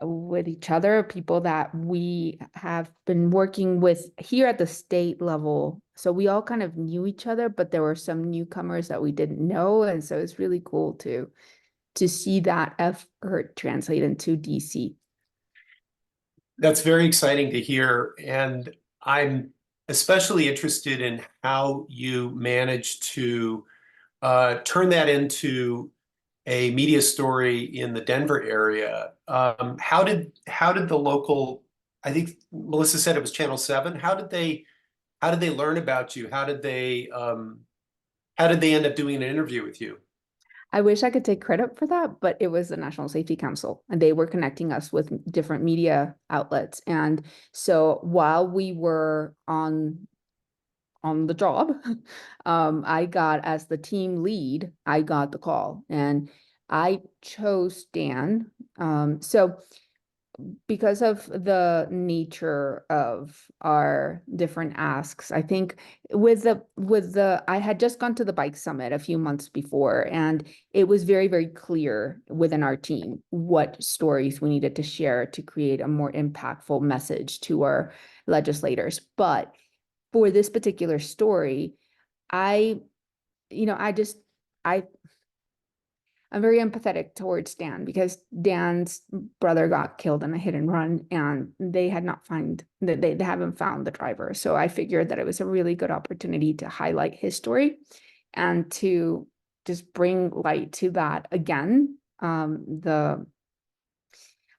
with each other, people that we have been working with here at the state level. So we all kind of knew each other, but there were some newcomers that we didn't know. And so it's really cool to see that effort translate into DC. That's very exciting to hear. And I'm especially interested in how you managed to turn that into a media story in the Denver area. How did the local, I think Melissa said it was Channel 7. How did they learn about you? How did they end up doing an interview with you? I wish I could take credit for that, but it was the National Safety Council, and they were connecting us with different media outlets. And so while we were on the job, I got, as the team lead, I got the call, and I chose Dan. So because of the nature of our different asks, I think I had just gone to the bike summit a few months before, and it was very, very clear within our team what stories we needed to share to create a more impactful message to our legislators. But for this particular story, I I'm very empathetic towards Dan because Dan's brother got killed in a hit and run, and they haven't found the driver. So I figured that it was a really good opportunity to highlight his story and to just bring light to that again.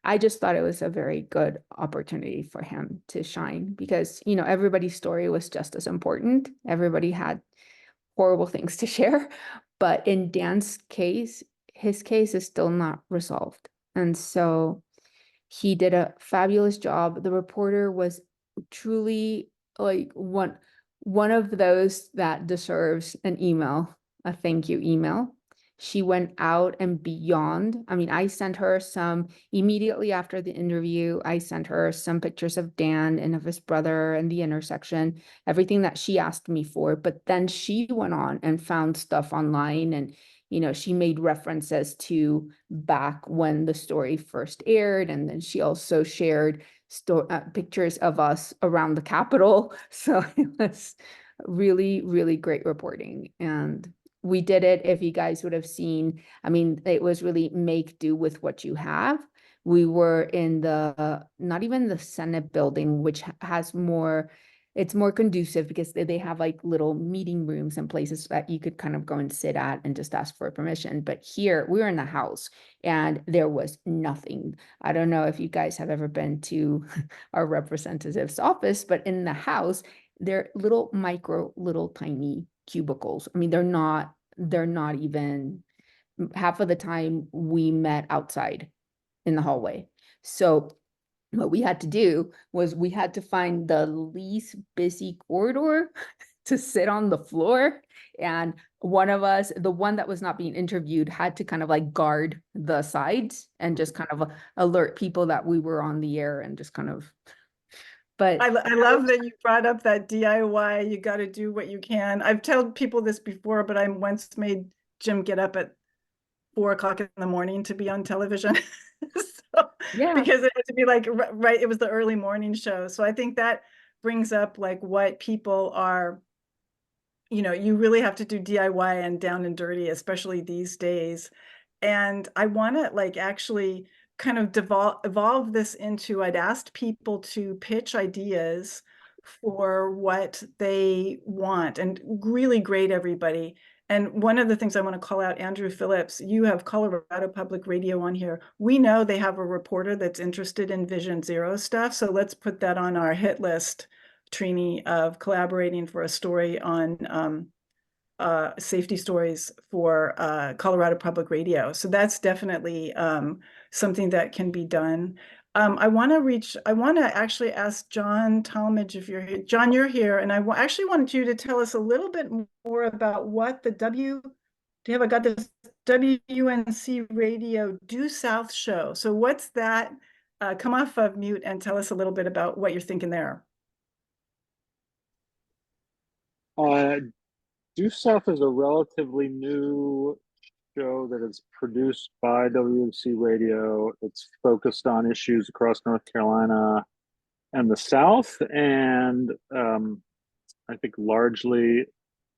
I just thought it was a very good opportunity for him to shine because, you know, everybody's story was just as important. Everybody had horrible things to share, but in Dan's case, his case is still not resolved. And so he did a fabulous job. The reporter was truly like one of those that deserves an email, a thank you email. She went out and beyond. I mean, I sent her some immediately after the interview. I sent her some pictures of Dan and of his brother and the intersection, everything that she asked me for. But then she went on and found stuff online, and you know, she made references to back when the story first aired, and then she also shared pictures of us around the Capitol. So it was really, really great reporting, and we did it. If you guys would have seen, I mean, it was really make do with what you have. We were in not even the Senate building, which has more, it's more conducive because they have like little meeting rooms and places that you could kind of go and sit at and just ask for permission. But here we were in the House and there was nothing. I don't know if you guys have ever been to our representative's office, but in the House, they're little tiny cubicles. I mean, they're not even, half of the time we met outside in the hallway. So what we had to do was we had to find the least busy corridor to sit on the floor. And one of us, the one that was not being interviewed, had to kind of like guard the sides and just kind of alert people that we were on the air and just kind of, but I love that you brought up that DIY. You got to do what you can. I've told people this before, but I once made Jim get up at 4 o'clock in the morning to be on television. So, yeah, because it had to be like, right, it was the early morning show. So I think that brings up like what people are, you know, you really have to do DIY and down and dirty, especially these days. And I want to like actually kind of evolve this into, I'd asked people to pitch ideas for what they want and really grade everybody. And one of the things I want to call out, Andrew Phillips, you have Colorado Public Radio on here. We know they have a reporter that's interested in Vision Zero stuff. So let's put that on our hit list, Trini, of collaborating for a story on safety stories for Colorado Public Radio. So that's definitely something that can be done. I want to actually ask John Talmadge if you're here. John, you're here, and I actually wanted you to tell us a little bit more about what the I got this WUNC Radio Due South show. So what's that? Come off of mute and tell us a little bit about what you're thinking there. Due South is a relatively new show that is produced by WNC Radio. It's focused on issues across North Carolina and the South, and I think largely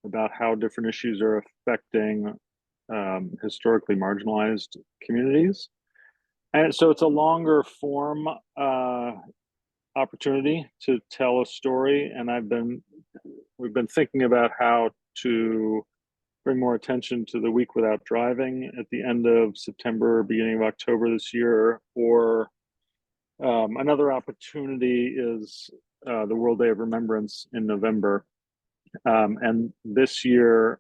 about how different issues are affecting historically marginalized communities. And so it's a longer form opportunity to tell a story, and we've been thinking about how to bring more attention to the Week Without Driving at the end of September, beginning of October this year, or another opportunity is the World Day of Remembrance in November. And this year,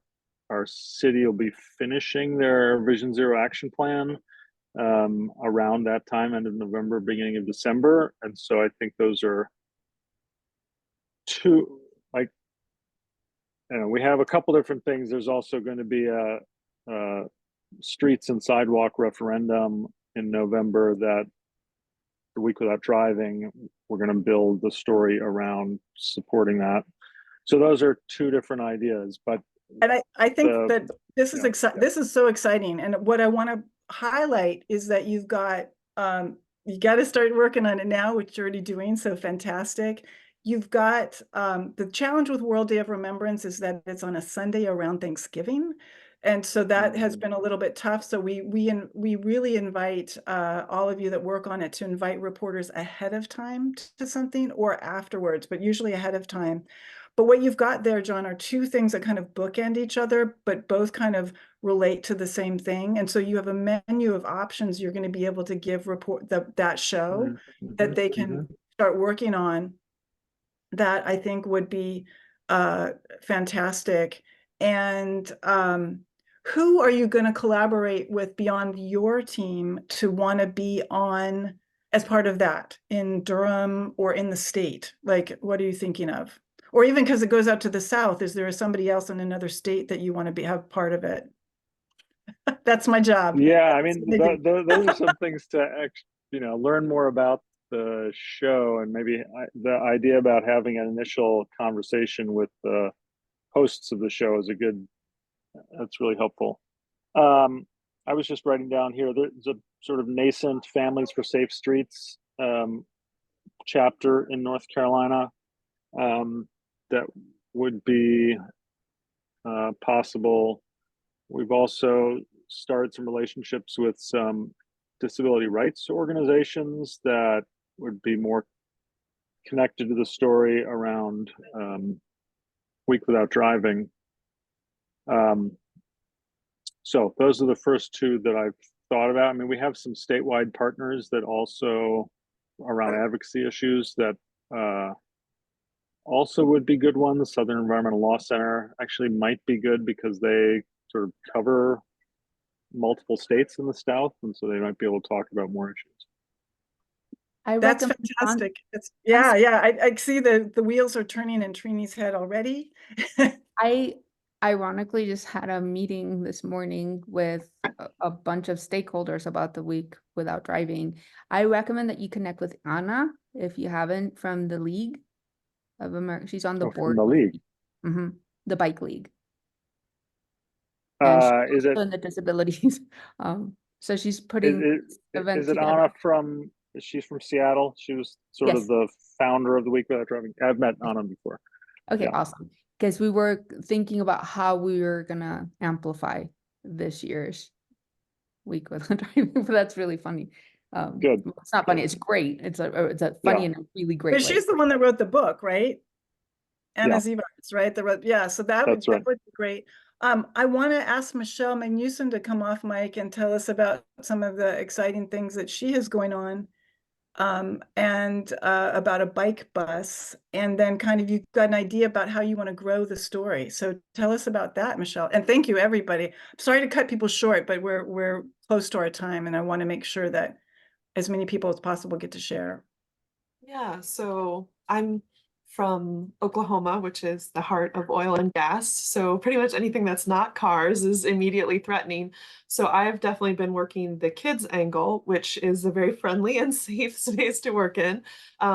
our city will be finishing their Vision Zero action plan around that time, end of November, beginning of December. And so I think those are two, like, you know, we have a couple different things. There's also going to be a streets and sidewalk referendum in November that the Week Without Driving, we're going to build the story around supporting that. So those are two different ideas, but and I think that this is this is so exciting. And what I want to highlight is that you've got you got to start working on it now, which you're already doing. So fantastic. You've got the challenge with World Day of Remembrance is that it's on a Sunday around Thanksgiving. And so that has been a little bit tough. So we really invite all of you that work on it to invite reporters ahead of time to something or afterwards, but usually ahead of time. But what you've got there, John, are two things that kind of bookend each other, but both kind of relate to the same thing. And so you have a menu of options you're going to be able to give that show that they can start working on, that I think would be fantastic. And who are you going to collaborate with beyond your team to want to be on as part of that in Durham or in the state? Like, what are you thinking of? Or even because it goes out to the South, is there somebody else in another state that you want to have part of it? That's my job. Yeah, I mean, those are some things to learn more about the show, and maybe the idea about having an initial conversation with the hosts of the show is that's really helpful. I was just writing down here, there's a sort of nascent Families for Safe Streets chapter in North Carolina that would be possible. We've also started some relationships with some disability rights organizations that would be more connected to the story around Week Without Driving. So those are the first two that I've thought about. I mean, we have some statewide partners that also around advocacy issues that also would be good ones. The Southern Environmental Law Center actually might be good because they sort of cover multiple states in the South, and so they might be able to talk about more issues. That's fantastic. I see the wheels are turning in Trini's head already. I ironically just had a meeting this morning with a bunch of stakeholders about the Week Without Driving. I recommend that you connect with Anna if you haven't, from the League of America. She's on the board. From the League. The Bike League. Is it in the disabilities? So she's putting events is it together. Anna from? She's from Seattle. She was sort of the founder of the Week Without Driving. I've met Anna before. Okay, awesome. Because we were thinking about how we were gonna amplify this year's Week Without Driving, but that's really funny. Good. It's not funny. It's great. It's a funny and a really great. But she's the one that wrote the book, right? Anna Yeah. Zivars, right? So that would be great. I want to ask Michelle Magnuson to come off mic and tell us about some of the exciting things that she has going on, and about a bike bus, and then kind of you've got an idea about how you want to grow the story. So tell us about that, Michelle. And thank you, everybody. I'm sorry to cut people short, but we're close to our time, and I want to make sure that as many people as possible get to share. Yeah, so I'm from Oklahoma, which is the heart of oil and gas. So pretty much anything that's not cars is immediately threatening. So I've definitely been working the kids angle, which is a very friendly and safe space to work in.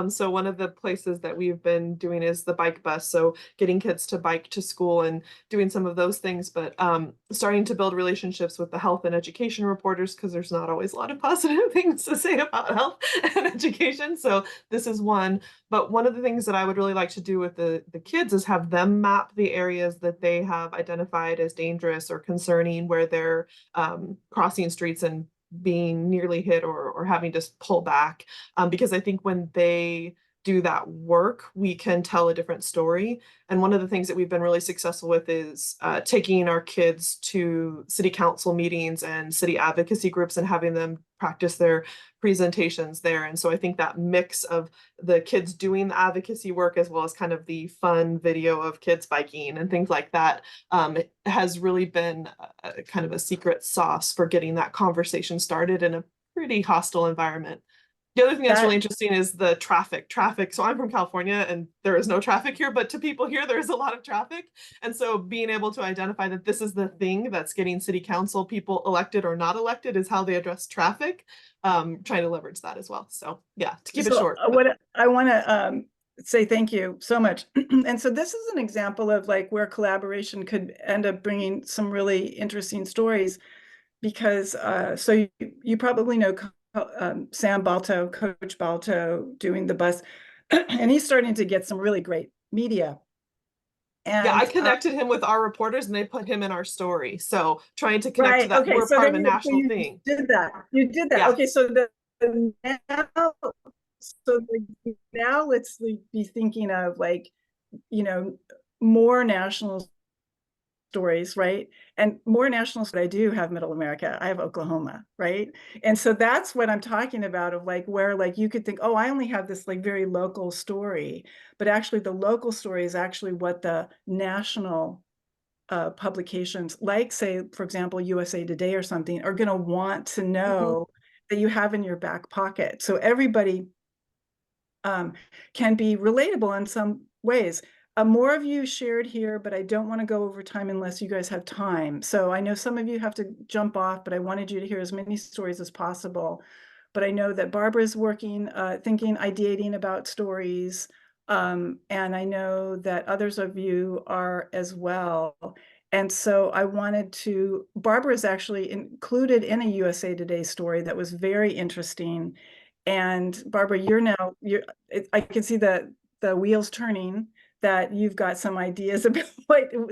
So one of the places that we've been doing is the bike bus. So getting kids to bike to school and doing some of those things, but starting to build relationships with the health and education reporters, because there's not always a lot of positive things to say about health and education. So this is one. But one of the things that I would really like to do with the kids is have them map the areas that they have identified as dangerous or concerning, where they're crossing streets and being nearly hit or having to pull back. Because I think when they do that work, we can tell a different story. And one of the things that we've been really successful with is taking our kids to city council meetings and city advocacy groups and having them practice their presentations there. And so I think that mix of the kids doing the advocacy work as well as kind of the fun video of kids biking and things like that has really been kind of a secret sauce for getting that conversation started in a pretty hostile environment. The other thing that's really interesting is the traffic. So I'm from California and there is no traffic here, but to people here, there is a lot of traffic. And so being able to identify that this is the thing that's getting city council people elected or not elected is how they address traffic, trying to leverage that as well. So yeah, to keep it short. What I want to say thank you so much. And so this is an example of like where collaboration could end up bringing some really interesting stories, because so you probably know Sam Balto, Coach Balto, doing the bus, and he's starting to get some really great media. And Yeah, I connected him with our reporters and they put him in our story. So trying to connect to right, that, okay, we're so part of then a you, so national you thing. did that. You did that. Yeah. Okay, so now, so now let's be thinking of like, you know, more national stories, right? And more national, I do have Middle America. I have Oklahoma, right? And so that's what I'm talking about, of like where like you could think, oh, I only have this like very local story, but actually the local story is actually what the national publications, like say, for example, USA Today or something, are going to want to know that you have in your back pocket. So everybody can be relatable in some ways. More of you shared here, but I don't want to go over time unless you guys have time. So I know some of you have to jump off, but I wanted you to hear as many stories as possible. But I know that Barbara's working, thinking, ideating about stories. And I know that others of you are as well. And so I wanted to, Barbara is actually included in a USA Today story that was very interesting. And Barbara, I can see the wheels turning, that you've got some ideas about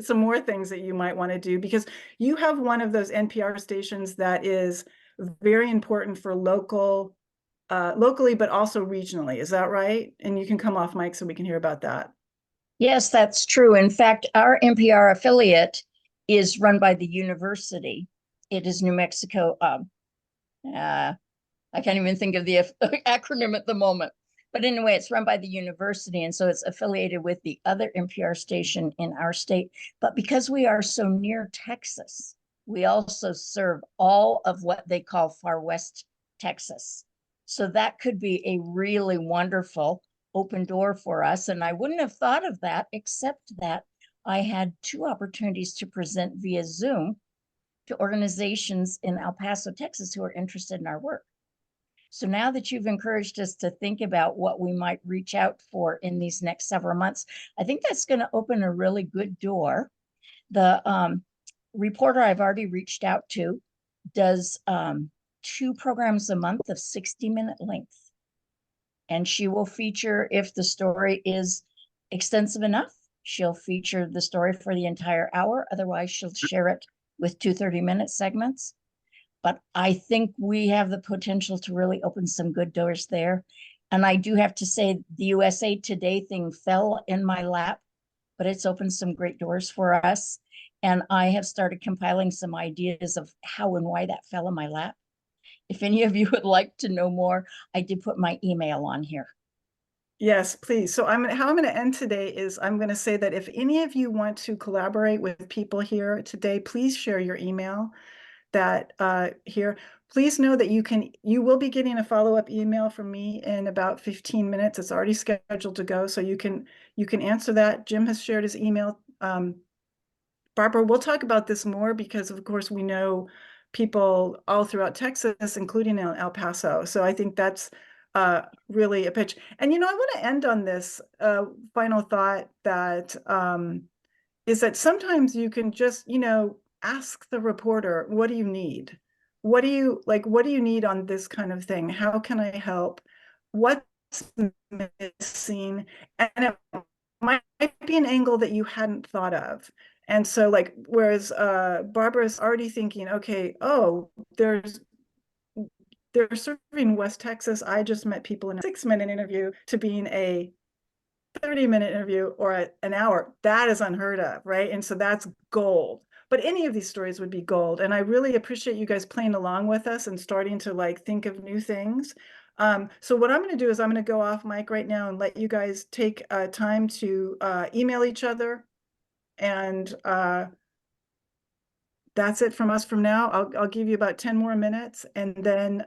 some more things that you might want to do, because you have one of those NPR stations that is very important for locally, but also regionally. Is that right? And you can come off mic so we can hear about that. Yes, that's true. In fact, our NPR affiliate is run by the university. It is New Mexico. I can't even think of the acronym at the moment. But anyway, it's run by the university. And so it's affiliated with the other NPR station in our state. But because we are so near Texas, we also serve all of what they call far west Texas. So that could be a really wonderful open door for us. And I wouldn't have thought of that, except that I had 2 opportunities to present via Zoom to organizations in El Paso, Texas, who are interested in our work. So now that you've encouraged us to think about what we might reach out for in these next several months, I think that's going to open a really good door. The reporter I've already reached out to does 2 programs a month of 60-minute length. And she will feature, if the story is extensive enough, she'll feature the story for the entire hour. Otherwise, she'll share it with 2 30-minute segments. But I think we have the potential to really open some good doors there. And I do have to say, the USA Today thing fell in my lap, but it's opened some great doors for us. And I have started compiling some ideas of how and why that fell in my lap. If any of you would like to know more, I did put my email on here. Yes, please. So how I'm going to end today is I'm going to say that if any of you want to collaborate with people here today, please share your email. That here, please know that you will be getting a follow-up email from me in about 15 minutes. It's already scheduled to go, so you can answer that. Jim has shared his email. Barbara, we'll talk about this more because of course we know people all throughout Texas, including in El Paso. So I think that's really a pitch. And I want to end on this final thought that is that sometimes you can just, ask the reporter, what do you need? What do you need on this kind of thing? How can I help? What's missing? And it might be an angle that you hadn't thought of. And so whereas Barbara's already thinking, okay, oh, they're serving West Texas. I just met people in a 6-minute interview to being a 30-minute interview or an hour. That is unheard of, right? And so that's gold. But any of these stories would be gold. And I really appreciate you guys playing along with us and starting to think of new things. So what I'm going to do is I'm going to go off mic right now and let you guys take time to email each other. And that's it from us from now. I'll give you about 10 more minutes, and then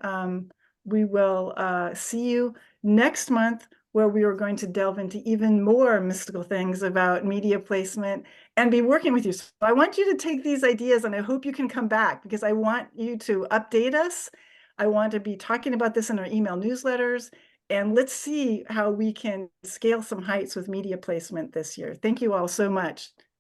we will see you next month, where we are going to delve into even more mystical things about media placement and be working with you. So I want you to take these ideas, and I hope you can come back, because I want you to update us. I want to be talking about this in our email newsletters, and let's see how we can scale some heights with media placement this year. Thank you all so much.